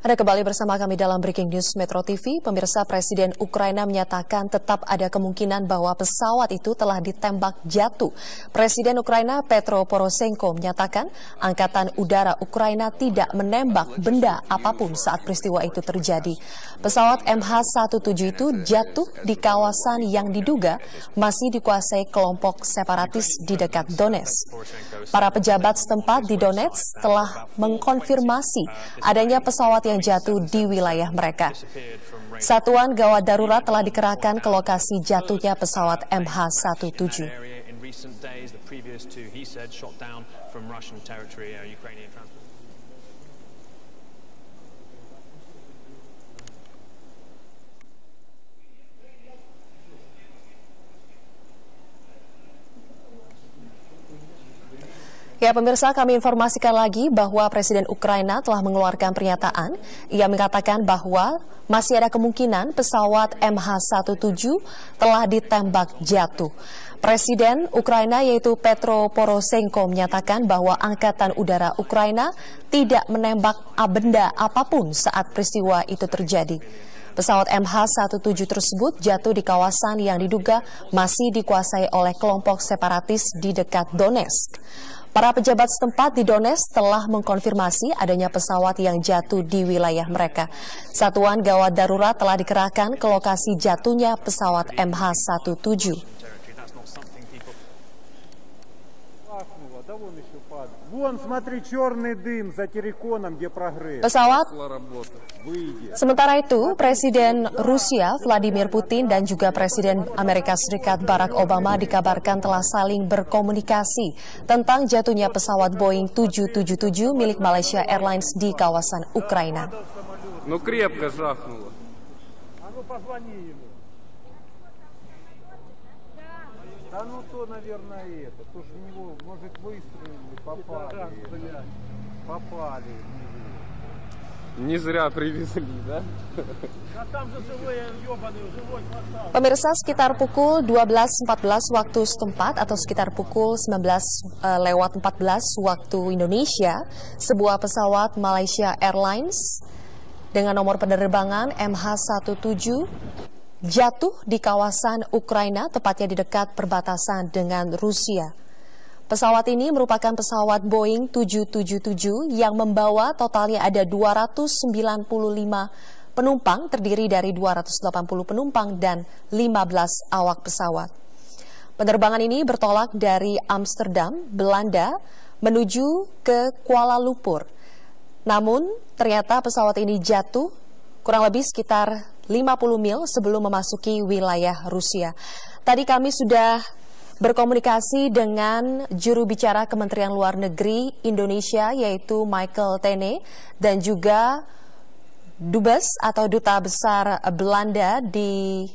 Anda kembali bersama kami dalam Breaking News Metro TV. Pemirsa, Presiden Ukraina menyatakan tetap ada kemungkinan bahwa pesawat itu telah ditembak jatuh. Presiden Ukraina Petro Poroshenko menyatakan Angkatan Udara Ukraina tidak menembak benda apapun saat peristiwa itu terjadi. Pesawat MH17 itu jatuh di kawasan yang diduga masih dikuasai kelompok separatis di dekat Donetsk. Para pejabat setempat di Donetsk telah mengkonfirmasi adanya pesawat yang jatuh di wilayah mereka. Satuan gawat darurat telah dikerahkan ke lokasi jatuhnya pesawat MH17. Ya, pemirsa, kami informasikan lagi bahwa Presiden Ukraina telah mengeluarkan pernyataan. Ia mengatakan bahwa masih ada kemungkinan pesawat MH17 telah ditembak jatuh. Presiden Ukraina yaitu Petro Poroshenko menyatakan bahwa Angkatan Udara Ukraina tidak menembak benda apapun saat peristiwa itu terjadi. Pesawat MH17 tersebut jatuh di kawasan yang diduga masih dikuasai oleh kelompok separatis di dekat Donetsk. Para pejabat setempat di Donetsk telah mengkonfirmasi adanya pesawat yang jatuh di wilayah mereka. Satuan gawat darurat telah dikerahkan ke lokasi jatuhnya pesawat MH17. Pesawat. Sementara itu, Presiden Rusia Vladimir Putin dan juga Presiden Amerika Serikat Barack Obama dikabarkan telah saling berkomunikasi tentang jatuhnya pesawat Boeing 777 milik Malaysia Airlines di kawasan Ukraina. Pemirsa, sekitar pukul 12.14 waktu setempat atau sekitar pukul 19.14 waktu Indonesia, sebuah pesawat Malaysia Airlines dengan nomor penerbangan MH17 jatuh di kawasan Ukraina, tepatnya di dekat perbatasan dengan Rusia. Pesawat ini merupakan pesawat Boeing 777 yang membawa totalnya ada 295 penumpang, terdiri dari 280 penumpang dan 15 awak pesawat. Penerbangan ini bertolak dari Amsterdam, Belanda, menuju ke Kuala Lumpur. Namun, ternyata pesawat ini jatuh kurang lebih sekitar 50 mil sebelum memasuki wilayah Rusia. Tadi kami sudah berkomunikasi dengan juru bicara Kementerian Luar Negeri Indonesia yaitu Michael Tene dan juga Dubes atau Duta Besar Belanda di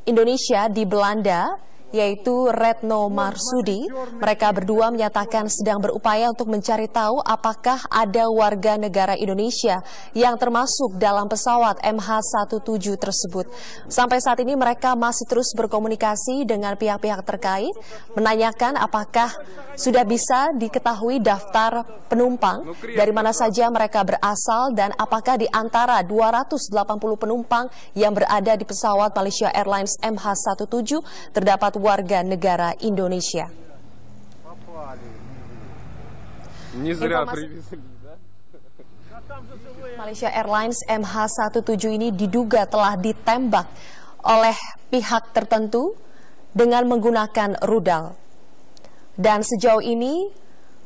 Indonesia di Belanda yaitu Retno Marsudi. Mereka berdua menyatakan sedang berupaya untuk mencari tahu apakah ada warga negara Indonesia yang termasuk dalam pesawat MH17 tersebut. Sampai saat ini mereka masih terus berkomunikasi dengan pihak-pihak terkait, menanyakan apakah sudah bisa diketahui daftar penumpang, dari mana saja mereka berasal, dan apakah di antara 280 penumpang yang berada di pesawat Malaysia Airlines MH17 terdapat warga negara Indonesia. Malaysia Airlines MH17 ini diduga telah ditembak oleh pihak tertentu dengan menggunakan rudal. Dan sejauh ini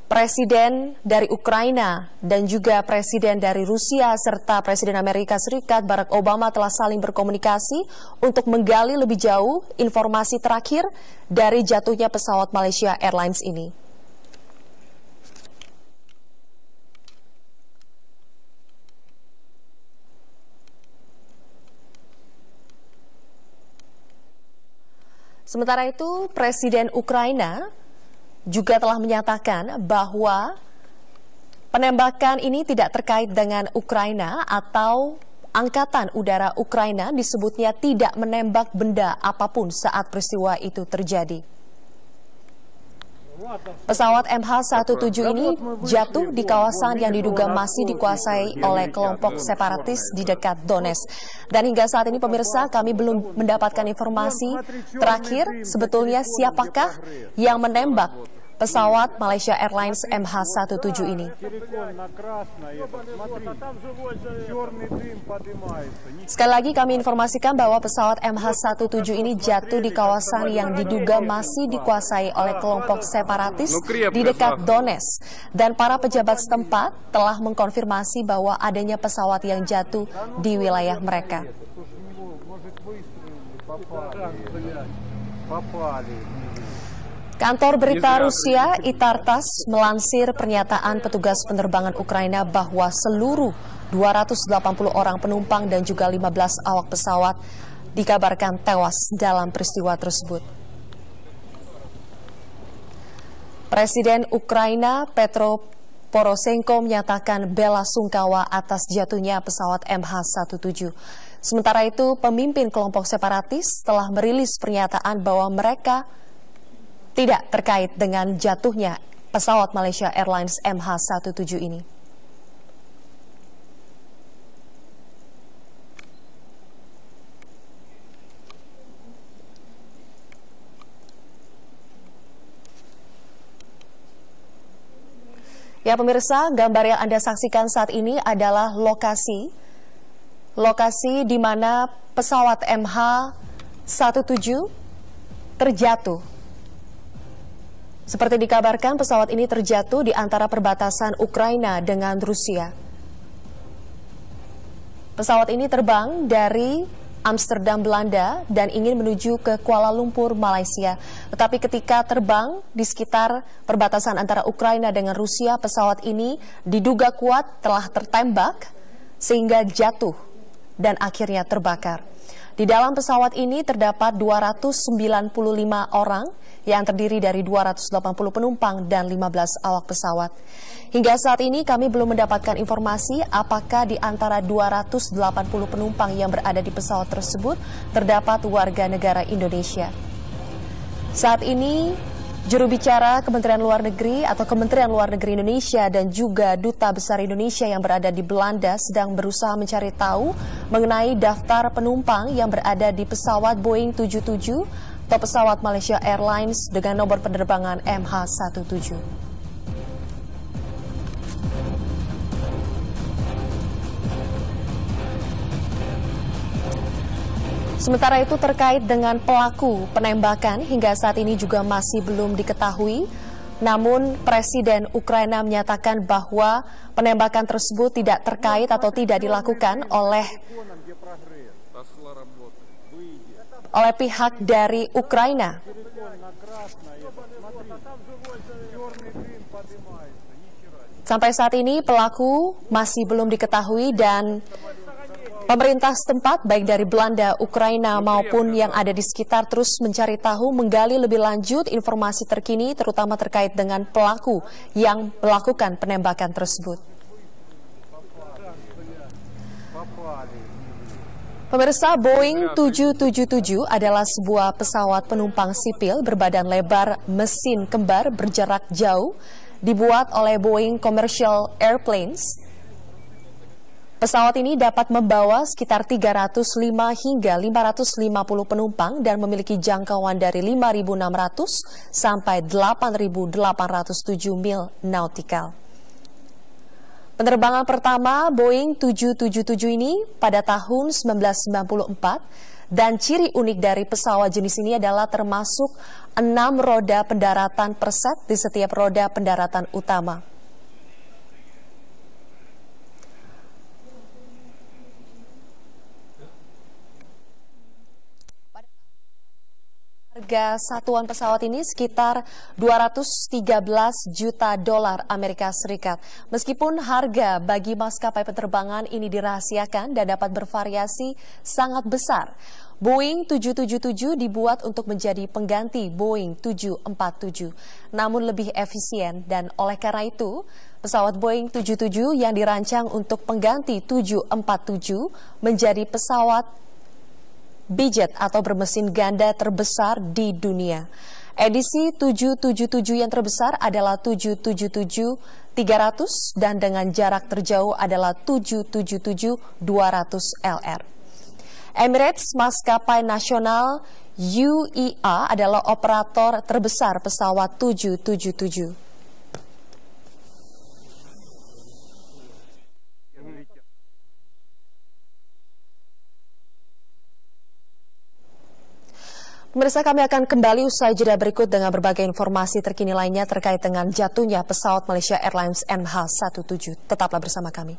Presiden dari Ukraina dan juga Presiden dari Rusia serta Presiden Amerika Serikat Barack Obama telah saling berkomunikasi untuk menggali lebih jauh informasi terakhir dari jatuhnya pesawat Malaysia Airlines ini. Sementara itu, Presiden Ukraina juga telah menyatakan bahwa penembakan ini tidak terkait dengan Ukraina atau Angkatan Udara Ukraina disebutnya tidak menembak benda apapun saat peristiwa itu terjadi. Pesawat MH17 ini jatuh di kawasan yang diduga masih dikuasai oleh kelompok separatis di dekat Donetsk. Dan hingga saat ini pemirsa, kami belum mendapatkan informasi terakhir sebetulnya siapakah yang menembak pesawat Malaysia Airlines MH17 ini. Sekali lagi kami informasikan bahwa pesawat MH17 ini jatuh di kawasan yang diduga masih dikuasai oleh kelompok separatis di dekat Donetsk. Dan para pejabat setempat telah mengkonfirmasi bahwa adanya pesawat yang jatuh di wilayah mereka. Kantor berita Rusia ITAR-TASS melansir pernyataan petugas penerbangan Ukraina bahwa seluruh 280 orang penumpang dan juga 15 awak pesawat dikabarkan tewas dalam peristiwa tersebut. Presiden Ukraina Petro Poroshenko menyatakan bela sungkawa atas jatuhnya pesawat MH17. Sementara itu, pemimpin kelompok separatis telah merilis pernyataan bahwa mereka tidak terkait dengan jatuhnya pesawat Malaysia Airlines MH17 ini. Ya pemirsa, gambar yang Anda saksikan saat ini adalah lokasi di mana pesawat MH17 terjatuh. Seperti dikabarkan, pesawat ini terjatuh di antara perbatasan Ukraina dengan Rusia. Pesawat ini terbang dari Amsterdam, Belanda, dan ingin menuju ke Kuala Lumpur, Malaysia. Tetapi ketika terbang di sekitar perbatasan antara Ukraina dengan Rusia, pesawat ini diduga kuat telah tertembak sehingga jatuh dan akhirnya terbakar. Di dalam pesawat ini terdapat 295 orang yang terdiri dari 280 penumpang dan 15 awak pesawat. Hingga saat ini kami belum mendapatkan informasi apakah di antara 280 penumpang yang berada di pesawat tersebut terdapat warga negara Indonesia. Saat ini juru bicara Kementerian Luar Negeri atau Kementerian Luar Negeri Indonesia dan juga Duta Besar Indonesia yang berada di Belanda sedang berusaha mencari tahu mengenai daftar penumpang yang berada di pesawat Boeing 77 atau pesawat Malaysia Airlines dengan nomor penerbangan MH17. Sementara itu terkait dengan pelaku penembakan hingga saat ini juga masih belum diketahui. Namun Presiden Ukraina menyatakan bahwa penembakan tersebut tidak terkait atau tidak dilakukan oleh pihak dari Ukraina. Sampai saat ini pelaku masih belum diketahui dan pemerintah setempat baik dari Belanda, Ukraina maupun yang ada di sekitar terus mencari tahu, menggali lebih lanjut informasi terkini terutama terkait dengan pelaku yang melakukan penembakan tersebut. Pemirsa, Boeing 777 adalah sebuah pesawat penumpang sipil berbadan lebar mesin kembar berjarak jauh dibuat oleh Boeing Commercial Airplanes. Pesawat ini dapat membawa sekitar 305 hingga 550 penumpang dan memiliki jangkauan dari 5.600 sampai 8.807 mil nautikal. Penerbangan pertama Boeing 777 ini pada tahun 1994 dan ciri unik dari pesawat jenis ini adalah termasuk 6 roda pendaratan per set di setiap roda pendaratan utama. Harga satuan pesawat ini sekitar 213 juta dolar Amerika Serikat. Meskipun harga bagi maskapai penerbangan ini dirahasiakan dan dapat bervariasi sangat besar. Boeing 777 dibuat untuk menjadi pengganti Boeing 747, namun lebih efisien dan oleh karena itu, pesawat Boeing 77 yang dirancang untuk pengganti 747 menjadi pesawat bijet atau bermesin ganda terbesar di dunia. Edisi 777 yang terbesar adalah 777-300 dan dengan jarak terjauh adalah 777-200 LR. Emirates, maskapai nasional UEA, adalah operator terbesar pesawat 777. Pemirsa, kami akan kembali usai jeda berikut dengan berbagai informasi terkini lainnya terkait dengan jatuhnya pesawat Malaysia Airlines MH17. Tetaplah bersama kami.